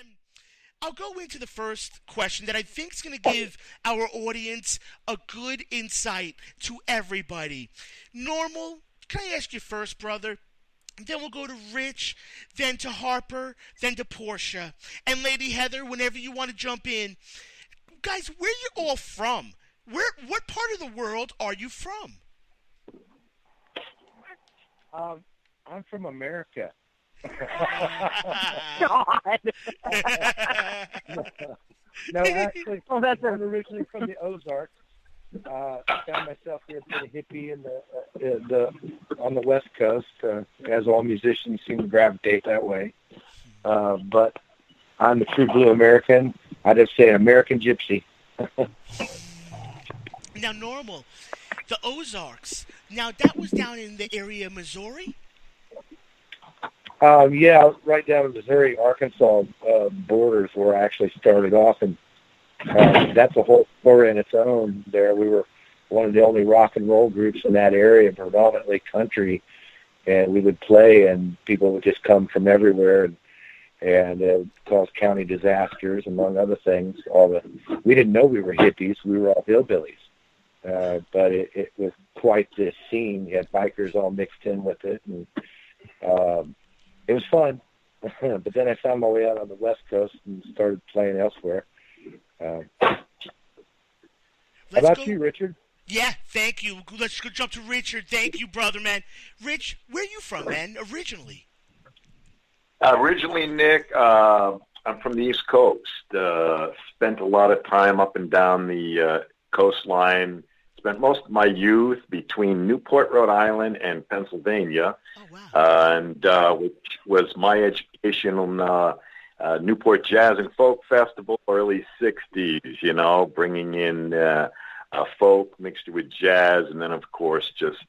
And I'll go into the first question that I think is going to give our audience a good insight to everybody. Normal, can I ask you first, brother? Then we'll go to Rich, then to Harper, then to Portia. And Lady Heather, whenever you want to jump in. Guys, where are you all from? What part of the world are you from? I'm from America. God. No, actually, I'm originally from the Ozarks. I found myself here a bit hippie on the West Coast, as all musicians seem to gravitate that way. But I'm a true blue American. I just say American gypsy. Now, Normal, the Ozarks. Now, that was down in the area of Missouri? Yeah, right down the Missouri-Arkansas borders where I actually started off, and that's a whole story in its own there. We were one of the only rock and roll groups in that area, predominantly country, and we would play, and people would just come from everywhere, and it would cause county disasters, among other things. We didn't know we were hippies. We were all hillbillies. But it was quite this scene. You had bikers all mixed in with it, and it was fun. But then I found my way out on the West Coast and started playing elsewhere. How about you, Richard? Yeah, thank you. Let's go jump to Richard. Thank you, brother, man. Rich, where are you from, man, originally? Originally, Nick, I'm from the East Coast. Spent a lot of time up and down the coastline. Spent most of my youth between Newport, Rhode Island, and Pennsylvania. Oh, wow. Which was my education on Newport Jazz and Folk Festival, early 60s, bringing in folk mixed with jazz, and then, of course, just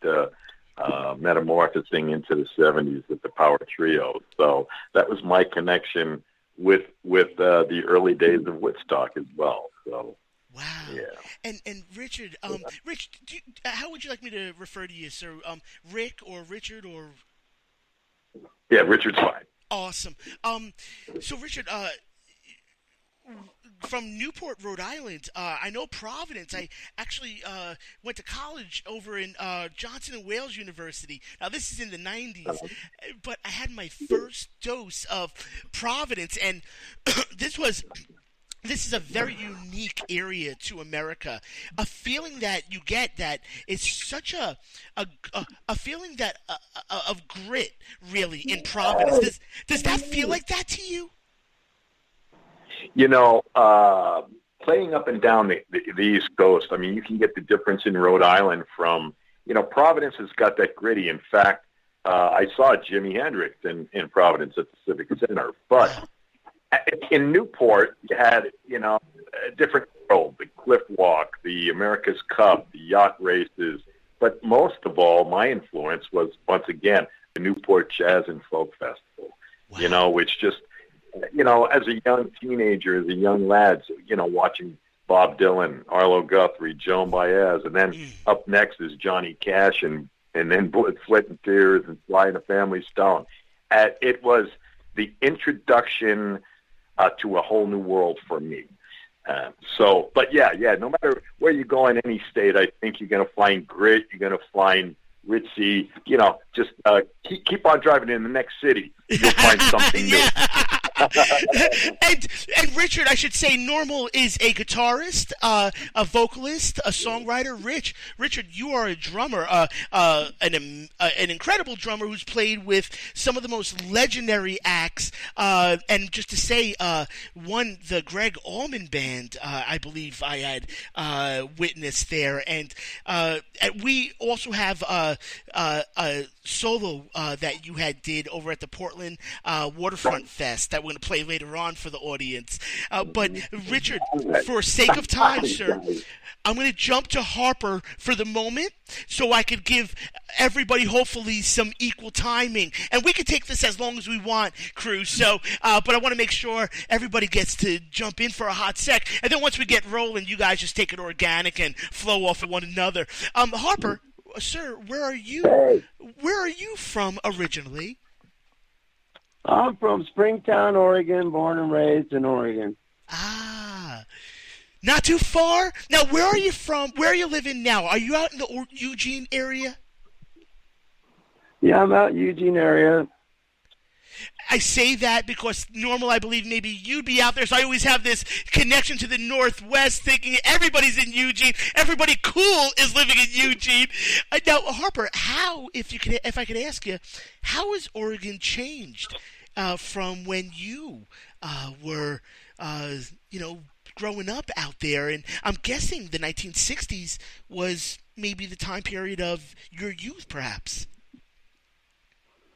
metamorphosing into the 70s with the Power Trio. So that was my connection with the early days of Woodstock as well. So. Wow. Yeah. And Richard, Rich, how would you like me to refer to you, sir? Rick or Richard or? Yeah, Richard's fine. Awesome. So Richard, from Newport, Rhode Island, I know Providence. I actually went to college over in Johnson and Wales University. Now, this is in the 90s, but I had my first dose of Providence, and this is a very unique area to America. A feeling that you get that is such a feeling that of grit, really, in Providence. Does that feel like that to you? Playing up and down the East Coast, I mean, you can get the difference in Rhode Island from, Providence has got that gritty. In fact, I saw Jimi Hendrix in Providence at the Civic Center, but in Newport, you had, a different world, the Cliff Walk, the America's Cup, the yacht races. But most of all, my influence was, once again, the Newport Jazz and Folk Festival, Wow. Which just, as a young teenager, as a young lad, watching Bob Dylan, Arlo Guthrie, Joan Baez, and then up next is Johnny Cash, and then Blood, Sweat, and Tears, and Sly and the Family Stone. It was the introduction to a whole new world for me. But no matter where you go in any state, I think you're going to find grit, you're going to find ritzy, just keep on driving in the next city. You'll find something new. and Richard, I should say, Normal is a guitarist, a vocalist, a songwriter. Richard, you are a drummer, an incredible drummer who's played with some of the most legendary acts. And just to say, the Greg Allman Band, I believe I had witnessed there, and we also have a solo that you did over at the Portland Waterfront Fest that we're going to play later on for the audience. But Richard, for sake of time, sir, I'm going to jump to Harper for the moment so I could give everybody hopefully some equal timing. And we can take this as long as we want, crew. So, but I want to make sure everybody gets to jump in for a hot sec. And then once we get rolling, you guys just take it organic and flow off of one another. Harper, sir, where are you? Where are you from originally? I'm from Springtown, Oregon, born and raised in Oregon. Ah, not too far. Now, where are you from? Where are you living now? Are you out in the Eugene area? Yeah, I'm out in Eugene area. I say that because normal, I believe maybe you'd be out there, so I always have this connection to the Northwest, thinking everybody's in Eugene, everybody cool is living in Eugene. Now, Harper, if I could ask you, how has Oregon changed from when you were, growing up out there? And I'm guessing the 1960s was maybe the time period of your youth, perhaps.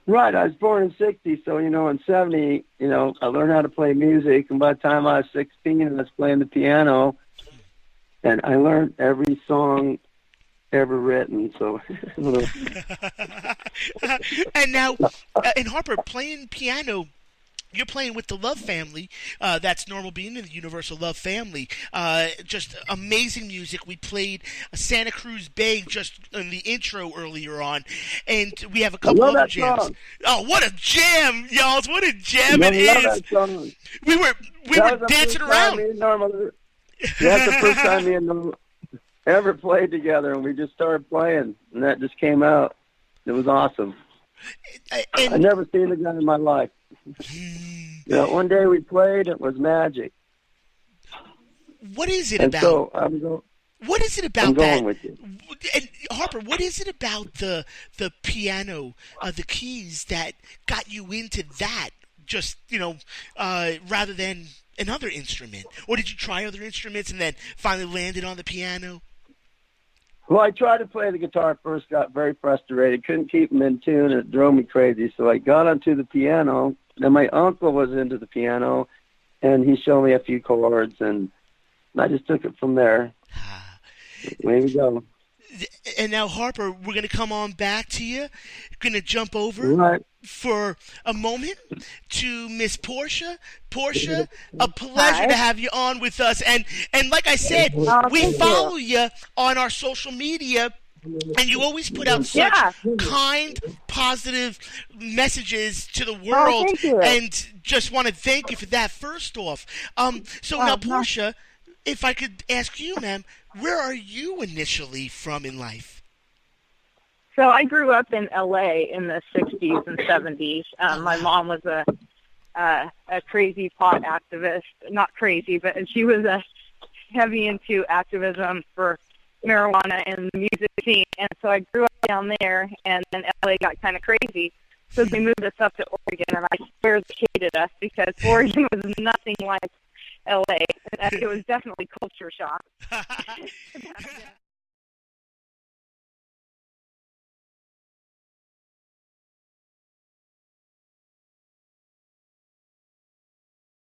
Right, I was born in '60, so in '70, I learned how to play music, and by the time I was 16, I was playing the piano, and I learned every song ever written. So, And now, and Harper, playing piano, you're playing with the Love Family. That's Normal Bean and the Universal Love Family. Just amazing music. We played Santa Cruz Bay just in the intro earlier on, and we have a couple love other that jams. song. Oh, what a jam, y'all! What a jam I it love is! that song. We were That was the dancing first time around. me and Norma- That's the first time me and Norma ever played together, and we just started playing, and that just came out. It was awesome. And I'd never seen the guy in my life. One day we played, it was magic. what is it And about? so What is it I'm about going that? with you. And Harper, what is it about the piano, the keys that got you into that? Just rather than another instrument, or did you try other instruments and then finally landed on the piano? Well, I tried to play the guitar first, got very frustrated, couldn't keep them in tune, and it drove me crazy. So I got onto the piano, and my uncle was into the piano, and he showed me a few chords, and I just took it from there. Way to go. And now, Harper, we're going to come on back to you. Going to jump over Right. for a moment to Miss Portia. Portia, a pleasure to have you on with us. And like I said, we follow you on our social media, and you always put out such kind, positive messages to the world. thank you. And just want to thank you for that, first off. So now, Portia, if I could ask you, ma'am, where are you initially from in life? So I grew up in L.A. in the 60s and 70s. My mom was a crazy pot activist. Not crazy, but she was heavy into activism for marijuana and the music scene. And so I grew up down there, and then L.A. got kind of crazy. So they moved us up to Oregon, and I swear they hated us because Oregon was nothing like L.A. It was definitely culture shock.